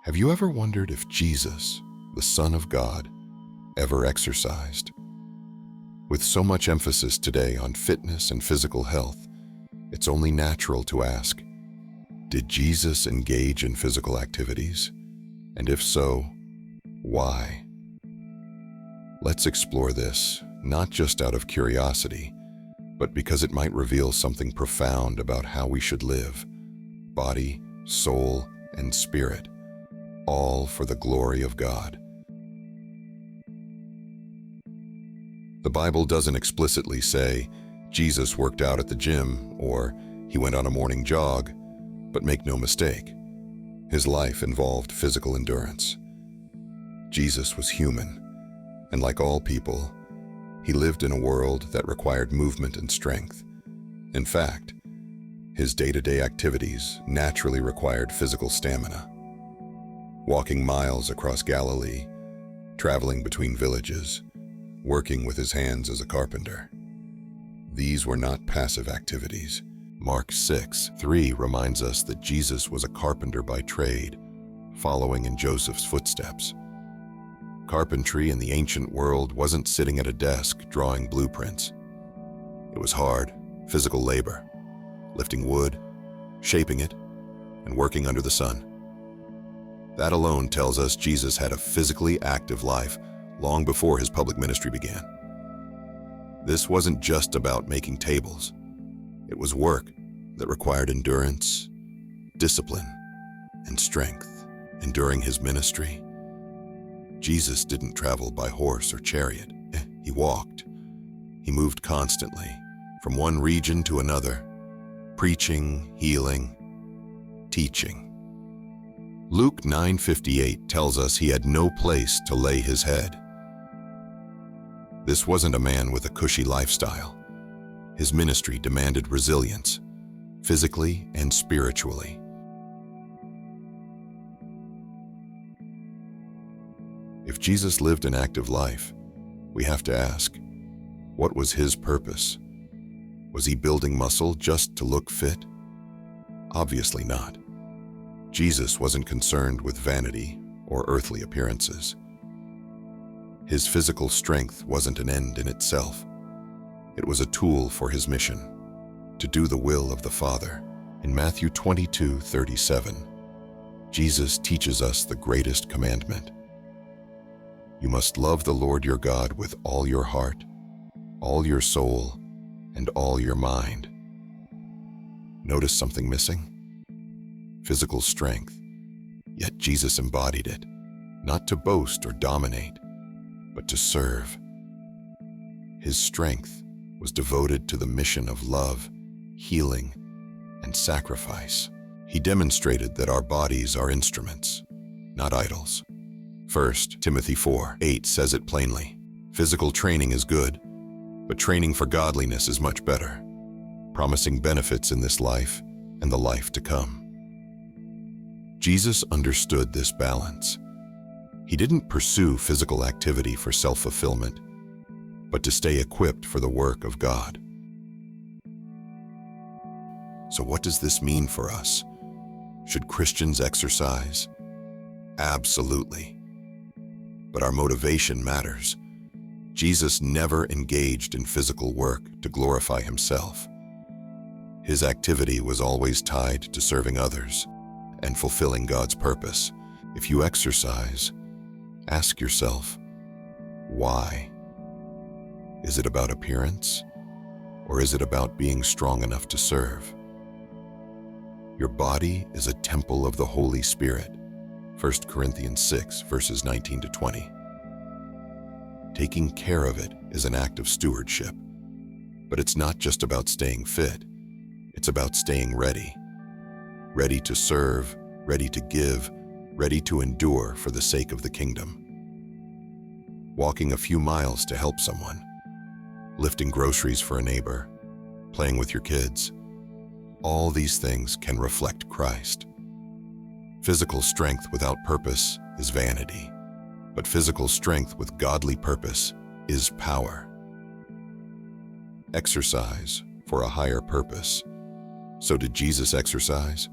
Have you ever wondered if Jesus, the Son of God, ever exercised? With so much emphasis today on fitness and physical health, it's only natural to ask, did Jesus engage in physical activities? And if so, why? Let's explore this, not just out of curiosity, but because it might reveal something profound about how we should live, body, soul, and spirit, all for the glory of God. The Bible doesn't explicitly say Jesus worked out at the gym or he went on a morning jog, but make no mistake, his life involved physical endurance. Jesus was human, and like all people, he lived in a world that required movement and strength. In fact, his day-to-day activities naturally required physical stamina. Walking miles across Galilee, traveling between villages, working with his hands as a carpenter. These were not passive activities. Mark 6:3 reminds us that Jesus was a carpenter by trade, following in Joseph's footsteps. Carpentry in the ancient world wasn't sitting at a desk drawing blueprints. It was hard, physical labor, lifting wood, shaping it, and working under the sun. That alone tells us Jesus had a physically active life long before his public ministry began. This wasn't just about making tables. It was work that required endurance, discipline, and strength. And during his ministry, Jesus didn't travel by horse or chariot. He walked. He moved constantly, from one region to another, preaching, healing, teaching. Luke 9:58 tells us he had no place to lay his head. This wasn't a man with a cushy lifestyle. His ministry demanded resilience, physically and spiritually. If Jesus lived an active life, we have to ask, what was his purpose? Was he building muscle just to look fit? Obviously not. Jesus wasn't concerned with vanity or earthly appearances. His physical strength wasn't an end in itself. It was a tool for his mission, to do the will of the Father. In Matthew 22:37, Jesus teaches us the greatest commandment. You must love the Lord your God with all your heart, all your soul, and all your mind. Notice something missing? Physical strength, yet Jesus embodied it, not to boast or dominate, but to serve. His strength was devoted to the mission of love, healing, and sacrifice. He demonstrated that our bodies are instruments, not idols. 1 Timothy 4:8 says it plainly. Physical training is good, but training for godliness is much better, promising benefits in this life and the life to come. Jesus understood this balance. He didn't pursue physical activity for self-fulfillment, but to stay equipped for the work of God. So what does this mean for us? Should Christians exercise? Absolutely. But our motivation matters. Jesus never engaged in physical work to glorify himself. His activity was always tied to serving others and fulfilling God's purpose. If you exercise, ask yourself, why? Is it about appearance, or is it about being strong enough to serve? Your body is a temple of the Holy Spirit. 1 Corinthians 6:19-20. Taking care of it is an act of stewardship, but it's not just about staying fit. It's about staying ready. Ready to serve, ready to give, ready to endure for the sake of the kingdom. Walking a few miles to help someone, lifting groceries for a neighbor, playing with your kids. All these things can reflect Christ. Physical strength without purpose is vanity, but physical strength with godly purpose is power. Exercise for a higher purpose. So did Jesus exercise?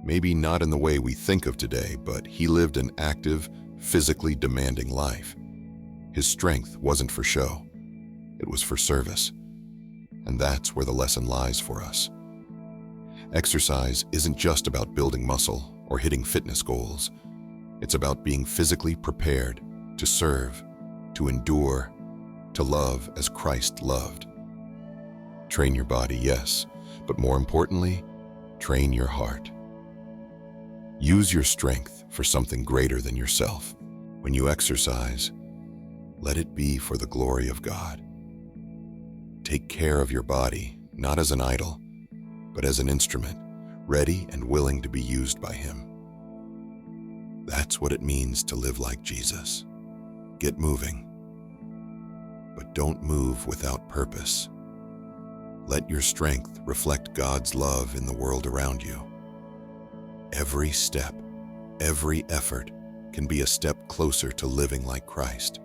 Maybe not in the way we think of today, but he lived an active, physically demanding life. His strength wasn't for show, it was for service. And that's where the lesson lies for us. Exercise isn't just about building muscle or hitting fitness goals. It's about being physically prepared to serve, to endure, to love as Christ loved. Train your body, yes, but more importantly, train your heart. Use your strength for something greater than yourself. When you exercise, let it be for the glory of God. Take care of your body, not as an idol, but as an instrument, ready and willing to be used by Him. That's what it means to live like Jesus. Get moving, but don't move without purpose. Let your strength reflect God's love in the world around you. Every step, every effort can be a step closer to living like Christ.